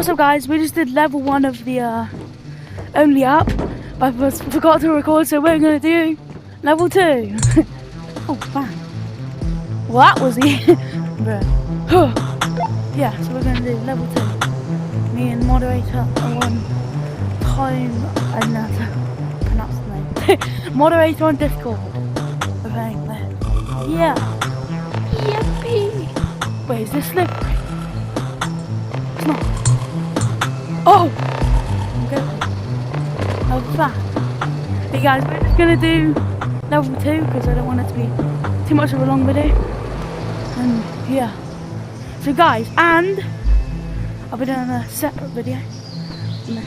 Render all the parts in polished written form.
what's up guys, we just did level 1 of the Only Up, but I forgot to record, so we're going to do level 2. Oh man, well that was easy. Yeah, so we're going to do level 2. Me and moderator on time, I don't know how to pronounce the name. Moderator on Discord. We're playing there. Yeah. Yippee! Wait, is this slippery? It's not. Oh! Okay. Level 5. Hey guys, we're just gonna do level 2 because I don't want it to be too much of a long video. And yeah. So guys, and I'll be doing a separate video.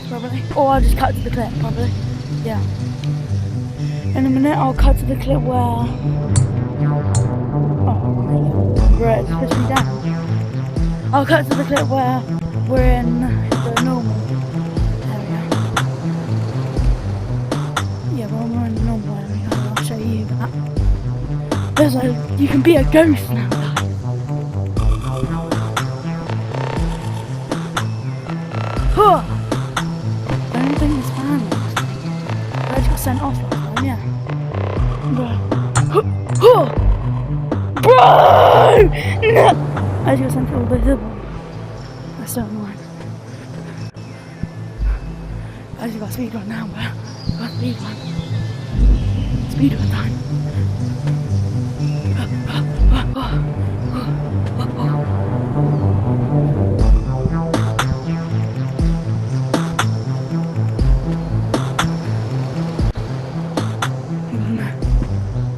Probably. Or I'll just cut to the clip, probably. Yeah. In a minute, I'll cut to the clip where. Right, it's pushing me down. I'll cut to the clip where we're in the normal area. Yeah, well, we're in the normal area. I'll show you that. There's you can be a ghost now, guys. Huh. I don't think this fan last night. I just got sent off last time, yeah. Huh. Bro! No! I just got sent to all the double. That's so annoying. I just got speed run now, bro. I got speed run. Speed run time.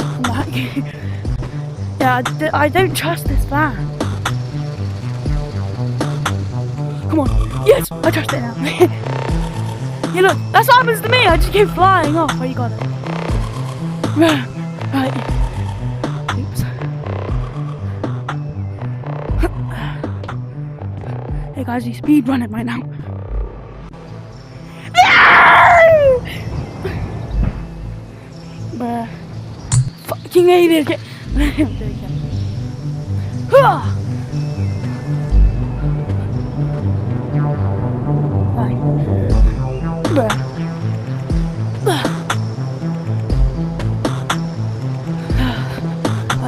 I'm back. Yeah, I don't trust this van. Come on. Yes, I trust it now. Yeah, look, that's what happens to me. I just keep flying off. Oh, you got it. Right. Oops. Hey guys, you speed running right now. Bruh. Fucking idiot. I'm joking.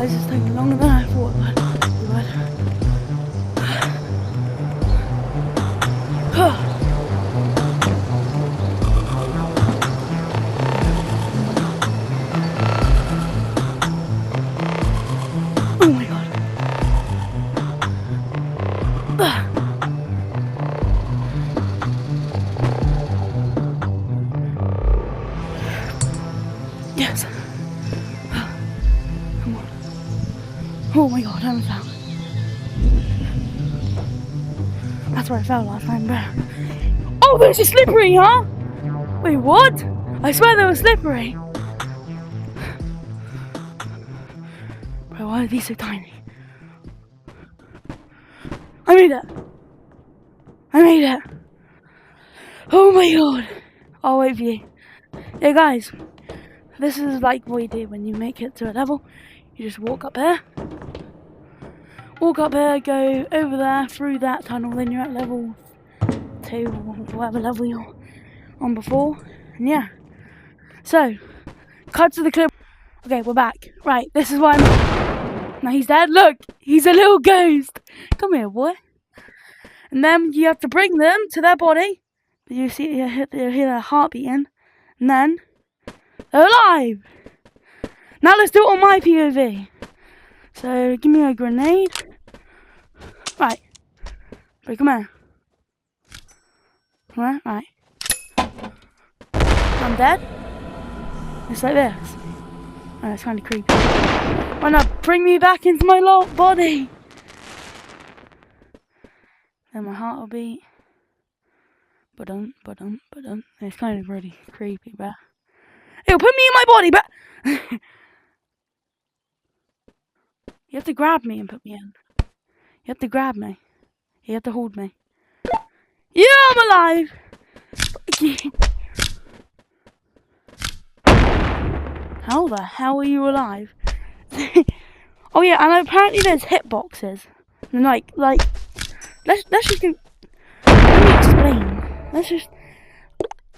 This is taking longer than I thought it would. Oh my god. Yes. Come on. Oh my god, I fell. That's where I fell last time, bro. Oh, those are slippery, huh? Wait, what? I swear they were slippery. Bro, why are these so tiny? I made it. Oh my god. I'll wait for you. Yeah, guys. This is like what you do when you make it to a level. You just walk up here. Walk up here, go over there, through that tunnel, then you're at level 2 or whatever level you're on before. And yeah. So, cut to the clip. Okay, we're back. Right, this is what I'm... Now he's dead. Look, he's a little ghost. Come here, boy. And then you have to bring them to their body. You see, you hear their heart beating. And then they're alive. Now let's do it on my POV. So give me a grenade. Right. Come here. Right. I'm dead. It's like this. Oh, it's kind of creepy. Why not bring me back into my body? Then my heart will beat. Ba-dum. It's kind of really creepy, bruh. It'll put me in my body, but you have to grab me and put me in. You have to grab me. You have to hold me. Yeah, I'm alive. How the hell are you alive? Oh yeah, and apparently there's hitboxes. And like, let's just go. Let me explain.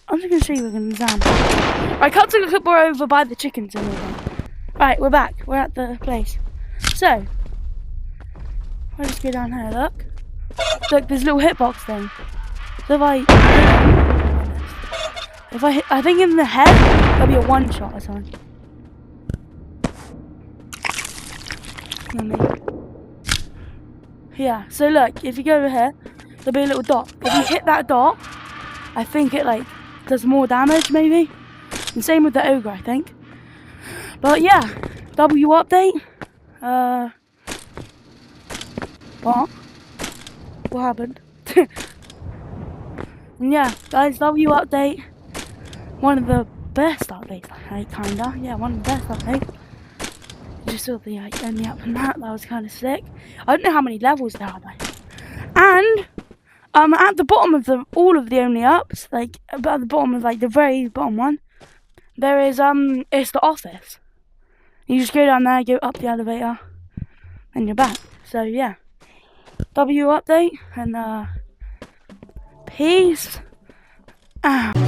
I'm just gonna show you an example. Right, cut to the clip. We're over by the chickens and all that. Right, we're back. We're at the place. So, I'll just go down here. Look, there's a little hitbox thing. So if I think in the head, there'll be a one shot or something. Yeah. So look, if you go over here, there'll be a little dot. If you hit that dot, I think it like does more damage maybe. And same with the ogre, I think. But yeah, W update. What? What happened? And yeah, guys, W update. One of the best updates, like kinda. Yeah, one of the best updates. Just saw the only up and that was kind of sick. I don't know how many levels there are though. And at the bottom of all of the only ups, like at the bottom of like the very bottom one, there is it's the office. You just go down there, go up the elevator, and you're back. So yeah, W update and peace out.